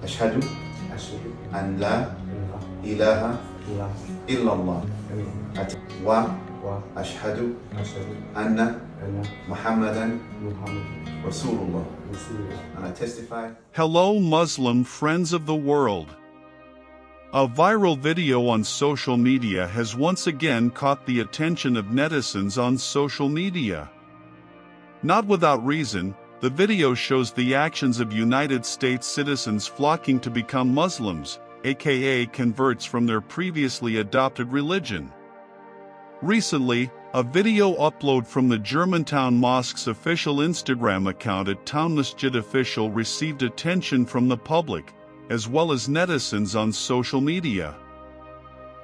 أشهد أشهد أن لا أن لا إله إله إلا الله إلا الله وأشهد وأشهد أن أن محمدا محمد رسول الله. رسول الله. And I testify. Hello Muslim friends of the world. A viral video on social media has once again caught the attention of netizens on social media. Not without reason, the video shows the actions of United States citizens flocking to become Muslims, aka converts from their previously adopted religion. Recently, a video upload from the Germantown Mosque's official Instagram account at Town Masjid Official received attention from the public, as well as netizens on social media.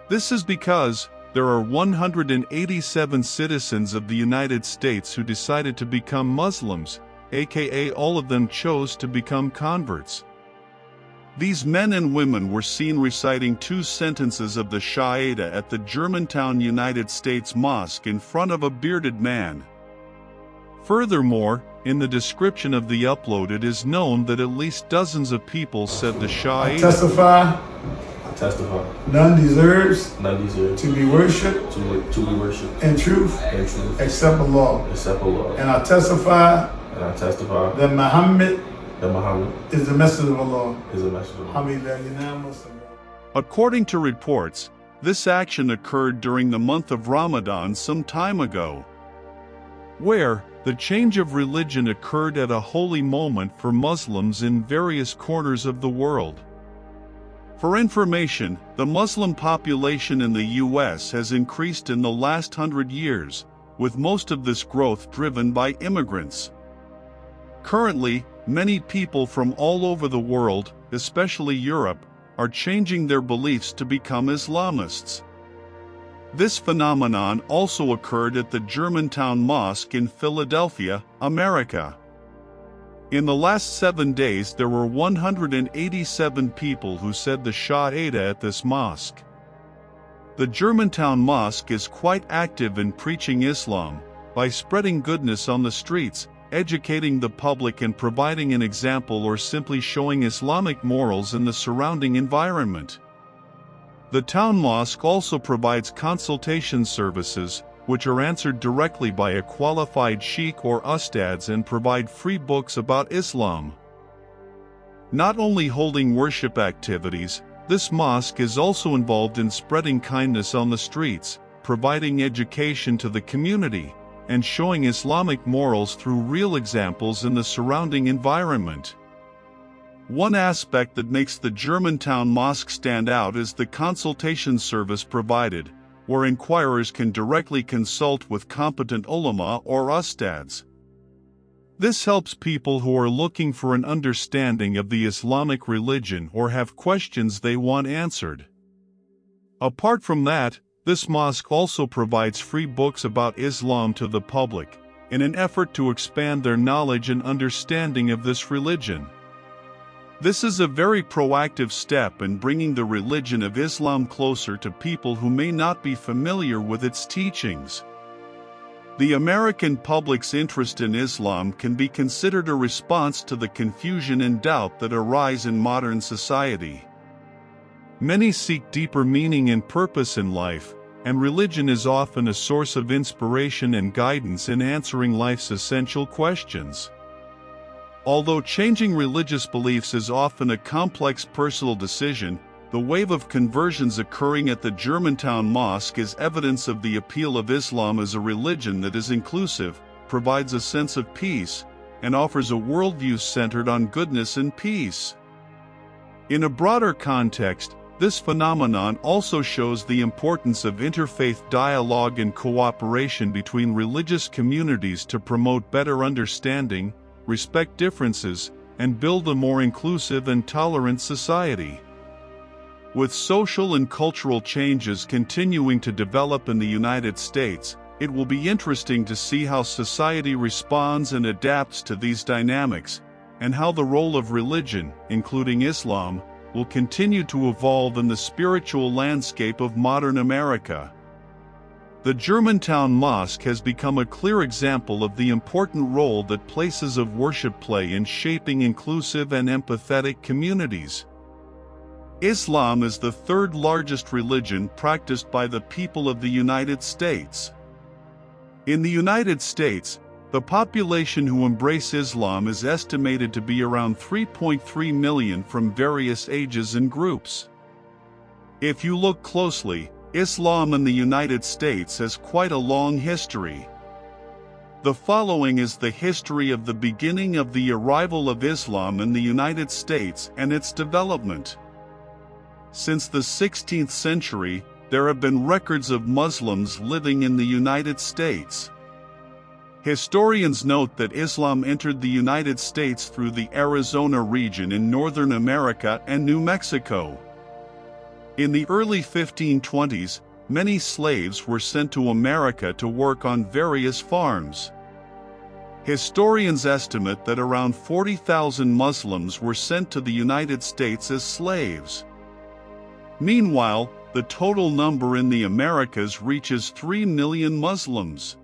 This is because there are 187 citizens of the United States who decided to become Muslims, aka all of them chose to become converts. These men and women were seen reciting 2 sentences of the shahada at the Germantown United States Mosque in front of a bearded man. Furthermore, in the description of the upload it is known that at least dozens of people said the shahada. I testify None deserves to be worshipped be worshipped in truth in truth except Allah. except Allah. And I testify that Muhammad Muhammad is the messenger of Allah. is a messenger of Allah. According to reports, this action occurred during the month of Ramadan some time ago, where the change of religion occurred at a holy moment for Muslims in various corners of the world. For information, the Muslim population in the U.S. has increased in the last 100 years, with most of this growth driven by immigrants. Currently, many people from all over the world, especially Europe, are changing their beliefs to become Islamists. This phenomenon also occurred at the Germantown Mosque in Philadelphia, America. In the last 7 days there were 187 people who said the shahada at this mosque. The Germantown Mosque is quite active in preaching Islam, by spreading goodness on the streets, educating the public and providing an example or simply showing Islamic morals in the surrounding environment. The town mosque also provides consultation services, which are answered directly by a qualified sheikh or ustads and provide free books about Islam. Not only holding worship activities, this mosque is also involved in spreading kindness on the streets, providing education to the community, and showing Islamic morals through real examples in the surrounding environment. One aspect that makes the Germantown Mosque stand out is the consultation service provided, where inquirers can directly consult with competent ulama or ustads. This helps people who are looking for an understanding of the Islamic religion or have questions they want answered. Apart from that, this mosque also provides free books about Islam to the public, in an effort to expand their knowledge and understanding of this religion. This is a very proactive step in bringing the religion of Islam closer to people who may not be familiar with its teachings. The American public's interest in Islam can be considered a response to the confusion and doubt that arise in modern society. Many seek deeper meaning and purpose in life, and religion is often a source of inspiration and guidance in answering life's essential questions. Although changing religious beliefs is often a complex personal decision, the wave of conversions occurring at the Germantown Mosque is evidence of the appeal of Islam as a religion that is inclusive, provides a sense of peace, and offers a worldview centered on goodness and peace. In a broader context, this phenomenon also shows the importance of interfaith dialogue and cooperation between religious communities to promote better understanding, respect differences, and build a more inclusive and tolerant society. With social and cultural changes continuing to develop in the United States, it will be interesting to see how society responds and adapts to these dynamics, and how the role of religion, including Islam, will continue to evolve in the spiritual landscape of modern America. The Germantown Mosque has become a clear example of the important role that places of worship play in shaping inclusive and empathetic communities. Islam is the third largest religion practiced by the people of the United States. In the United States, the population who embrace Islam is estimated to be around 3.3 million from various ages and groups. If you look closely, Islam in the United States has quite a long history. The following is the history of the beginning of the arrival of Islam in the United States and its development. Since the 16th century, there have been records of Muslims living in the United States. Historians note that Islam entered the United States through the Arizona region in Northern America and New Mexico. In the early 1520s, many slaves were sent to America to work on various farms. Historians estimate that around 40,000 Muslims were sent to the United States as slaves. Meanwhile, the total number in the Americas reaches 3 million Muslims.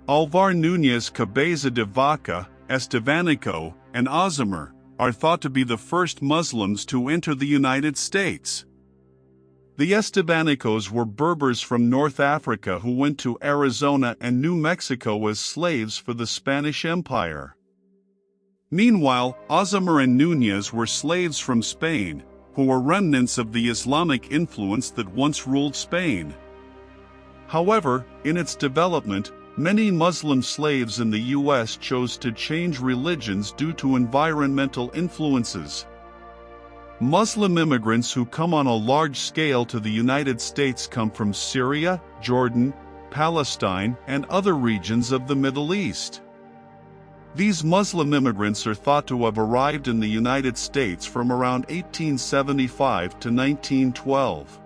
Alvar Núñez Cabeza de Vaca, Estevanico, and Ozamar are thought to be the first Muslims to enter the United States. The Estevanicos were Berbers from North Africa who went to Arizona and New Mexico as slaves for the Spanish Empire. Meanwhile, Ozamar and Núñez were slaves from Spain, who were remnants of the Islamic influence that once ruled Spain. However, in its development, many Muslim slaves in the U.S. chose to change religions due to environmental influences. Muslim immigrants who come on a large scale to the United States come from Syria, Jordan, Palestine, and other regions of the Middle East. These Muslim immigrants are thought to have arrived in the United States from around 1875 to 1912.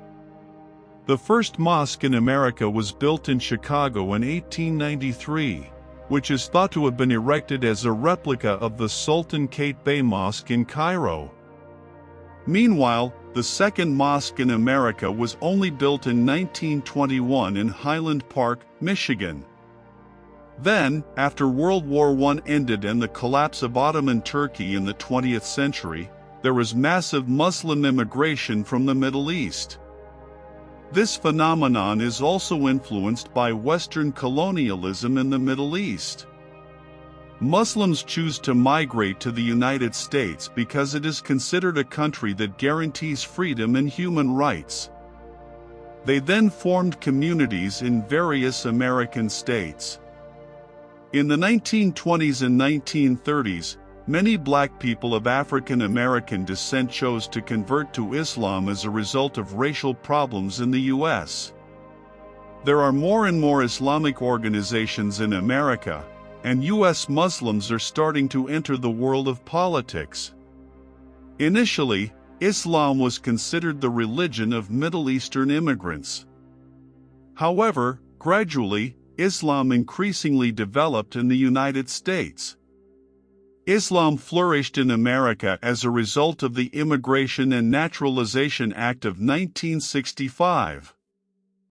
The first mosque in America was built in Chicago in 1893, which is thought to have been erected as a replica of the Sultan Qaitbay Mosque in Cairo. Meanwhile, the second mosque in America was only built in 1921 in Highland Park, Michigan. Then, after World War I ended and the collapse of Ottoman Turkey in the 20th century, there was massive Muslim immigration from the Middle East. This phenomenon is also influenced by Western colonialism in the Middle East. Muslims choose to migrate to the United States because it is considered a country that guarantees freedom and human rights. They then formed communities in various American states. In the 1920s and 1930s, many black people of African American descent chose to convert to Islam as a result of racial problems in the U.S. There are more and more Islamic organizations in America, and U.S. Muslims are starting to enter the world of politics. Initially, Islam was considered the religion of Middle Eastern immigrants. However, gradually, Islam increasingly developed in the United States. Islam flourished in America as a result of the Immigration and Naturalization Act of 1965.